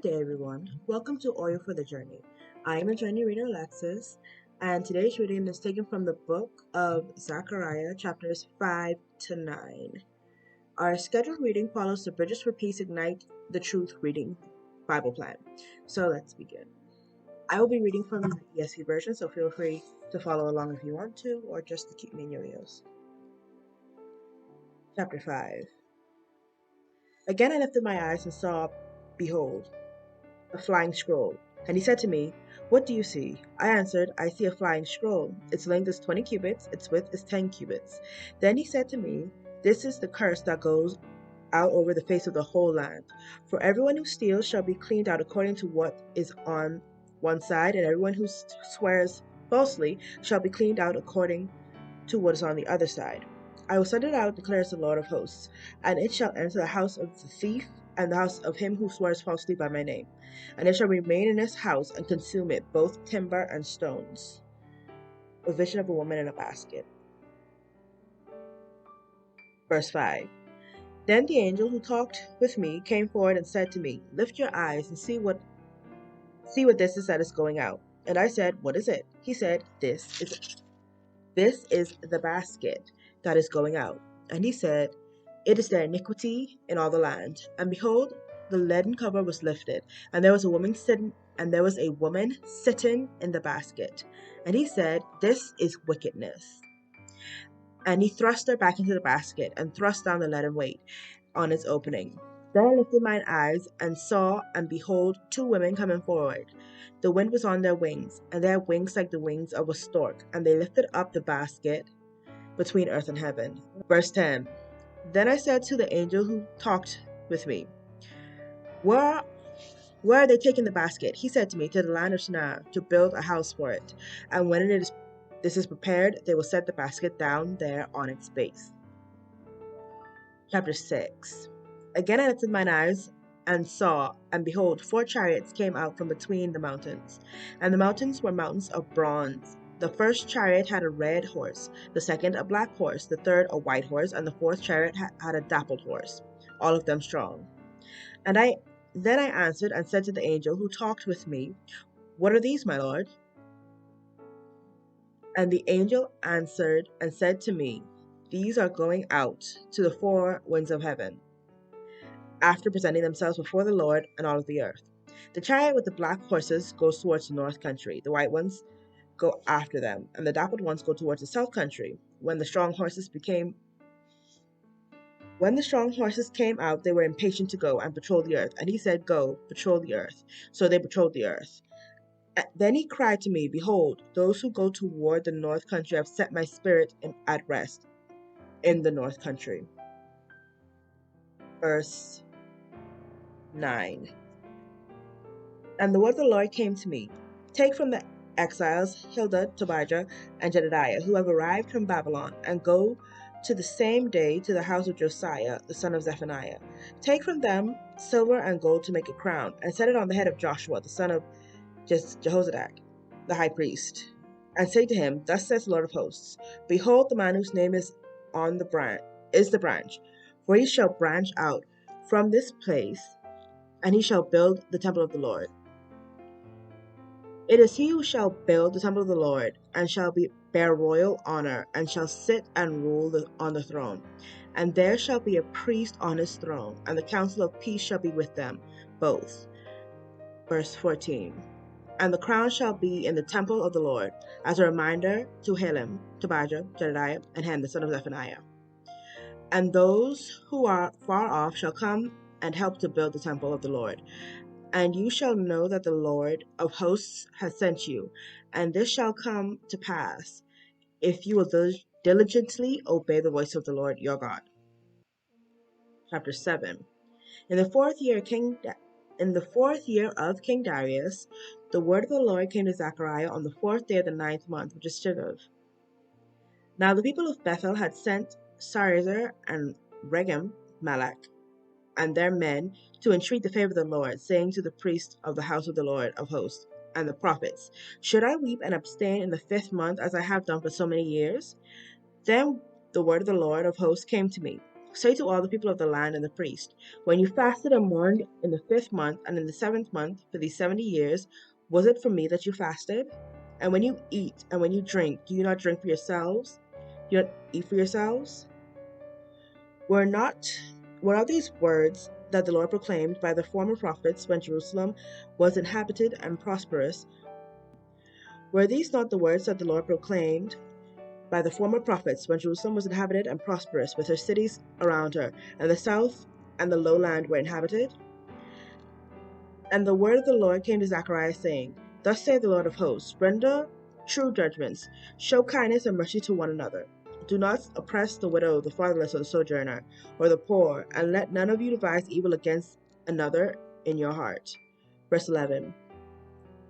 Good day, everyone. Welcome to Oil for the Journey. I am a journey reader, Alexis, and today's reading is taken from the book of Zechariah, chapters 5 to 9. Our scheduled reading follows the Bridges for Peace Ignite the Truth reading Bible plan. So let's begin. I will be reading from the ESV version, so feel free to follow along if you want to, or just to keep me in your ears. Chapter 5. Again I lifted my eyes and saw, behold, a flying scroll. And he said to me, "What do you see?" I answered, "I see a flying scroll. Its length is 20 cubits, its width is 10 cubits. Then he said to me, "This is the curse that goes out over the face of the whole land. For everyone who steals shall be cleaned out according to what is on one side, and everyone who swears falsely shall be cleaned out according to what is on the other side. I will send it out, declares the Lord of hosts, and it shall enter the house of the thief and the house of him who swears falsely by my name. And it shall remain in his house and consume it, both timber and stones." A vision of a woman in a basket. Verse 5. Then the angel who talked with me came forward and said to me, "Lift your eyes and see what this is that is going out." And I said, "What is it?" He said, This is the basket that is going out." And he said, "It is their iniquity in all the land." And behold, the leaden cover was lifted, and there was a woman sitting in the basket. And he said, "This is wickedness." And he thrust her back into the basket, and thrust down the leaden weight on its opening. Then I lifted mine eyes, and saw, and behold, two women coming forward. The wind was on their wings, and their wings like the wings of a stork, and they lifted up the basket between earth and heaven. Verse 10. Then I said to the angel who talked with me, Where are they taking the basket?" He said to me, "To the land of Shinar, to build a house for it. And when this is prepared, they will set the basket down there on its base." Chapter 6. Again I lifted mine eyes and saw, and behold, 4 chariots came out from between the mountains. And the mountains were mountains of bronze. The first chariot had a red horse, the second a black horse, the third a white horse, and the fourth chariot had a dappled horse, all of them strong. Then I answered and said to the angel who talked with me, "What are these, my lord?" And the angel answered and said to me, "These are going out to the 4 winds of heaven, after presenting themselves before the Lord and all of the earth. The chariot with the black horses goes towards the north country, the white ones go after them, and the dappled ones go towards the south country. When the strong horses came out, they were impatient to go and patrol the earth. And he said, "Go, patrol the earth." So they patrolled the earth. Then he cried to me, "Behold, those who go toward the north country have set my spirit at rest in the north country." Verse 9. And the word of the Lord came to me, "Take from the exiles Hilda, Tobijah, and Jedediah, who have arrived from Babylon, and go to the same day to the house of Josiah, the son of Zephaniah. Take from them silver and gold to make a crown, and set it on the head of Joshua, the son of Jehozadak, the high priest, and say to him, Thus says the Lord of hosts, Behold, the man whose name is the branch, for he shall branch out from this place, and he shall build the temple of the Lord. It is he who shall build the temple of the Lord, and shall bear royal honor, and shall sit and rule on the throne. And there shall be a priest on his throne, and the council of peace shall be with them both." Verse 14. "And the crown shall be in the temple of the Lord, as a reminder to Helem, Tobijah, Jedediah, and Hen, the son of Zephaniah. And those who are far off shall come and help to build the temple of the Lord. And you shall know that the Lord of hosts has sent you, and this shall come to pass, if you will diligently obey the voice of the Lord your God." Chapter 7. In the fourth year of King Darius, the word of the Lord came to Zechariah on the 4th day of the 9th month, which is Shiv. Now the people of Bethel had sent Sarezer and Regem-Malach and their men to entreat the favor of the Lord, saying to the priests of the house of the Lord of hosts and the prophets, "Should I weep and abstain in the 5th month, as I have done for so many years?" Then the word of the Lord of hosts came to me, Say to all the people of the land and the priest, when you fasted and mourned in the 5th month and in the 7th month for these 70 years, was it for me that you fasted? And when you eat and when you drink, do you not drink for yourselves? Do you not eat for yourselves? Were not these words that the Lord proclaimed by the former prophets when Jerusalem was inhabited and prosperous? Were these not the words that the Lord proclaimed by the former prophets when Jerusalem was inhabited and prosperous, with her cities around her, and the south and the lowland were inhabited? And the word of the Lord came to Zechariah, saying, Thus saith the Lord of hosts, render true judgments, show kindness and mercy to one another. Do not oppress the widow, the fatherless, or the sojourner, or the poor, and let none of you devise evil against another in your heart. Verse 11.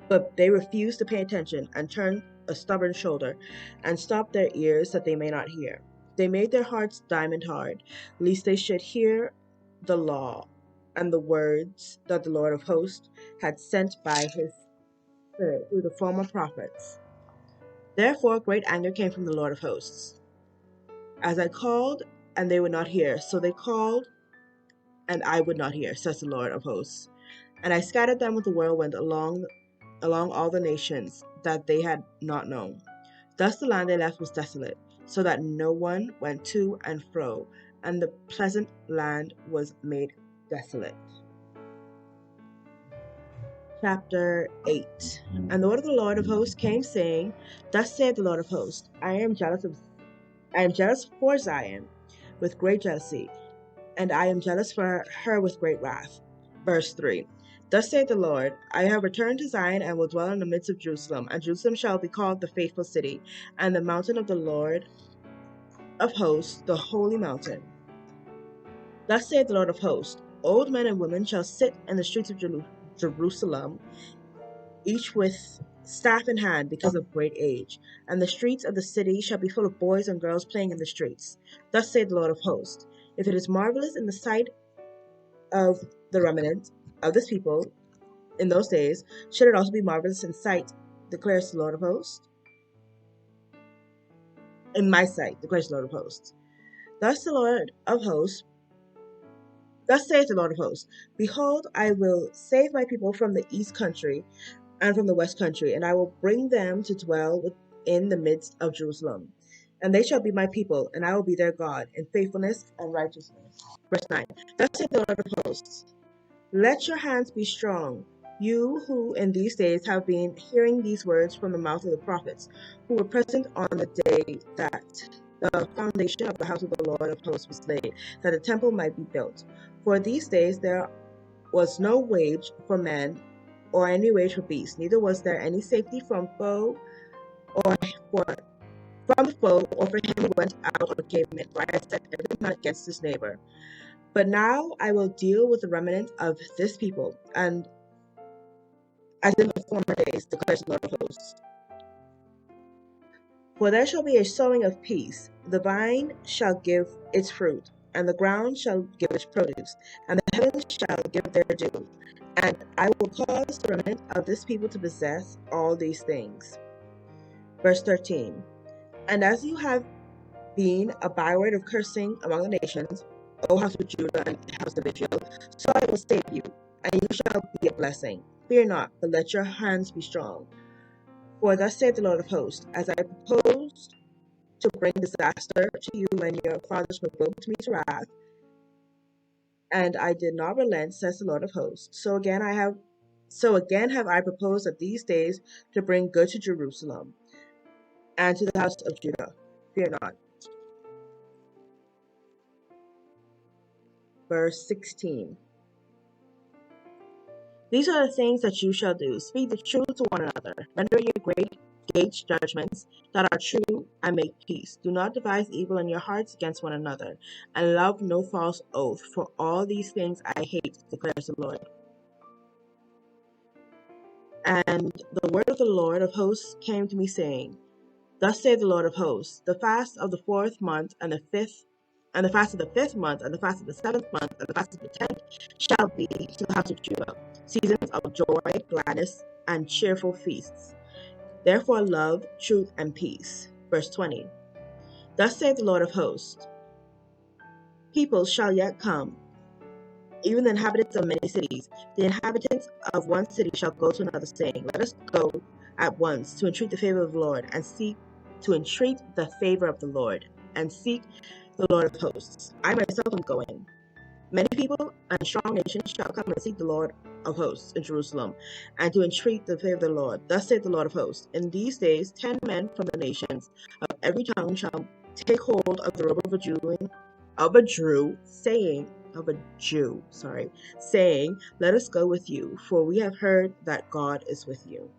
But they refused to pay attention and turned a stubborn shoulder and stopped their ears that they may not hear. They made their hearts diamond hard, lest they should hear the law and the words that the Lord of hosts had sent by his Spirit through the former prophets. Therefore great anger came from the Lord of hosts. As I called, and they would not hear, so they called, and I would not hear, says the Lord of hosts. And I scattered them with the whirlwind along all the nations that they had not known. Thus the land they left was desolate, so that no one went to and fro, and the pleasant land was made desolate. Chapter 8. And the word of the Lord of hosts came, saying, Thus saith the Lord of hosts, I am jealous for Zion with great jealousy, and I am jealous for her with great wrath. Verse 3. Thus saith the Lord, I have returned to Zion and will dwell in the midst of Jerusalem, and Jerusalem shall be called the faithful city, and the mountain of the Lord of hosts, the holy mountain. Thus saith the Lord of hosts, old men and women shall sit in the streets of Jerusalem, each with staff in hand because of great age, and the streets of the city shall be full of boys and girls playing in the streets. Thus saith the Lord of hosts, if it is marvelous in the sight of the remnant of this people in those days, should it also be marvelous in sight, declares the Lord of hosts? In my sight, declares the Lord of hosts. Thus saith the Lord of hosts, behold, I will save my people from the east country and from the west country, and I will bring them to dwell within the midst of Jerusalem. And they shall be my people, and I will be their God, in faithfulness and righteousness. Verse 9. Thus saith the Lord of hosts, let your hands be strong, you who in these days have been hearing these words from the mouth of the prophets, who were present on the day that the foundation of the house of the Lord of hosts was laid, that the temple might be built. For these days there was no wage for men, or any wage for beasts, neither was there any safety from foe, or from the foe, or for him who went out or came in. For I had set every man against his neighbor. But now I will deal with the remnant of this people, and as in the former days, declares the Lord of hosts. For there shall be a sowing of peace, the vine shall give its fruit, and the ground shall give its produce, and the heavens shall give their dew. And I will cause the remnant of this people to possess all these things. Verse 13. And as you have been a byword of cursing among the nations, O house of Judah and house of Israel, so I will save you, and you shall be a blessing. Fear not, but let your hands be strong. For thus saith the Lord of hosts, as I proposed to bring disaster to you when your fathers provoked me to wrath, and I did not relent, says the Lord of hosts. So again have I proposed at these days to bring good to Jerusalem and to the house of Judah. Fear not. Verse 16. These are the things that you shall do. Speak the truth to one another. Render your great gates judgments that are true, and make peace. Do not devise evil in your hearts against one another, and love no false oath. For all these things I hate, declares the Lord. And the word of the Lord of hosts came to me, saying, Thus saith the Lord of hosts, the fast of the 4th month and the 5th, and the fast of the 5th month, and the fast of the 7th month, and the fast of the 10th shall be to the house of Judah, seasons of joy, gladness, and cheerful feasts. Therefore love, truth, and peace. Verse 20. Thus saith the Lord of hosts, People shall yet come, even the inhabitants of many cities. The inhabitants of one city shall go to another, saying, Let us go at once to entreat the favor of the Lord, and seek to entreat the favor of the Lord, and seek the Lord of hosts. I myself am going. Many people and strong nations shall come and seek the Lord of hosts in Jerusalem, and to entreat the favor of the Lord. Thus saith the Lord of hosts, In these days 10 men from the nations of every tongue shall take hold of the robe of a Jew, saying, Let us go with you, for we have heard that God is with you.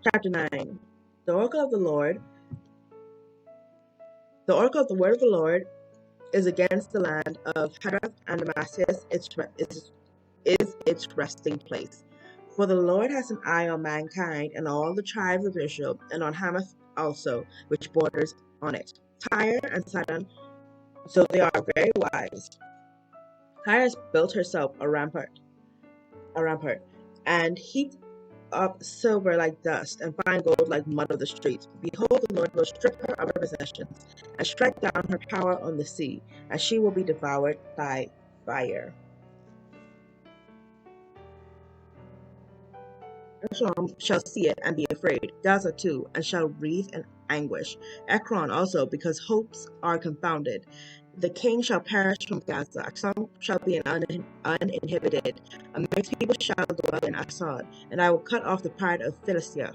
Chapter 9. The oracle of the word of the Lord is against the land of Hadath, and Damascus is its resting place. For the Lord has an eye on mankind and all the tribes of Israel, and on Hamath also, which borders on it. Tyre and Sidon, so they are very wise. Tyre has built herself a rampart, and heaped up silver like dust, and fine gold like mud of the streets. Behold, the Lord will strip her of her possessions, and strike down her power on the sea, and she will be devoured by fire. Shalom shall see it and be afraid, Gaza too, and shall writhe in anguish. Ekron also, because hopes are confounded. The king shall perish from Gaza, Axum shall be uninhibited. A mixed people shall dwell in Asad, and I will cut off the pride of Philistia.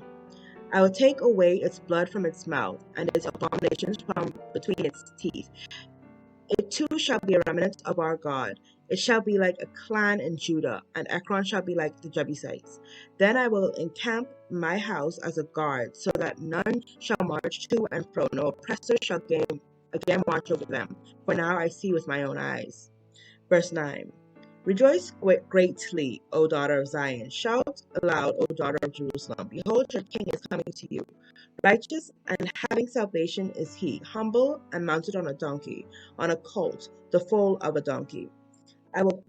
I will take away its blood from its mouth, and its abominations from between its teeth. It too shall be a remnant of our God. It shall be like a clan in Judah, and Ekron shall be like the Jebusites. Then I will encamp my house as a guard, so that none shall march to and fro, no oppressor shall again watch over them. For now I see with my own eyes. Verse 9. Rejoice greatly, O daughter of Zion. Shout aloud, O daughter of Jerusalem. Behold, your king is coming to you. Righteous and having salvation is he, humble and mounted on a donkey, on a colt, the foal of a donkey. I will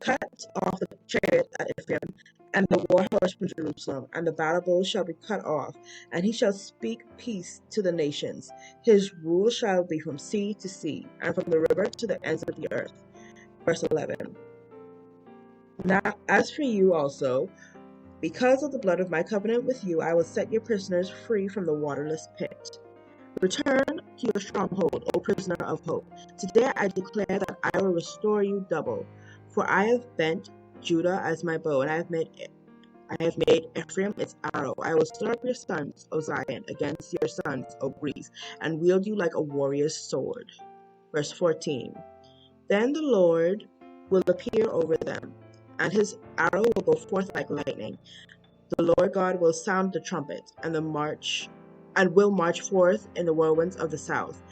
cut off the chariot at Ephraim, and the war horse from Jerusalem, and the battle bow shall be cut off, and he shall speak peace to the nations. His rule shall be from sea to sea, and from the river to the ends of the earth. Verse 11. Now, as for you also, because of the blood of my covenant with you, I will set your prisoners free from the waterless pit. Return to your stronghold, O prisoner of hope. Today I declare that I will restore you double. For I have bent Judah as my bow, and I have made Ephraim its arrow. I will stir up your sons, O Zion, against your sons, O Greece, and wield you like a warrior's sword. Verse 14. Then the Lord will appear over them, and his arrow will go forth like lightning. The Lord God will sound the trumpet, and will march forth in the whirlwinds of the south.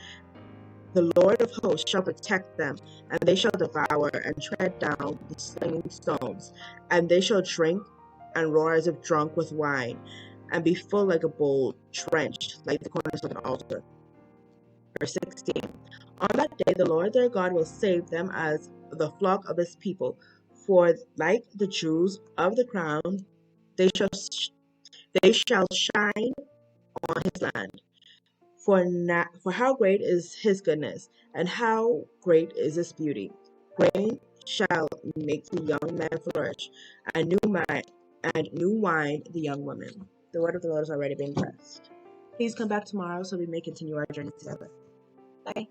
The Lord of hosts shall protect them, and they shall devour and tread down the slinging stones, and they shall drink and roar as if drunk with wine, and be full like a bowl, drenched like the corners of an altar. Verse 16. On that day the Lord their God will save them as the flock of his people, for like the jewels of the crown, they shall shine on his land. For how great is his goodness, and how great is his beauty! Grain shall make the young man flourish, and new wine the young woman. The word of the Lord has already been blessed. Please come back tomorrow so we may continue our journey together. Bye.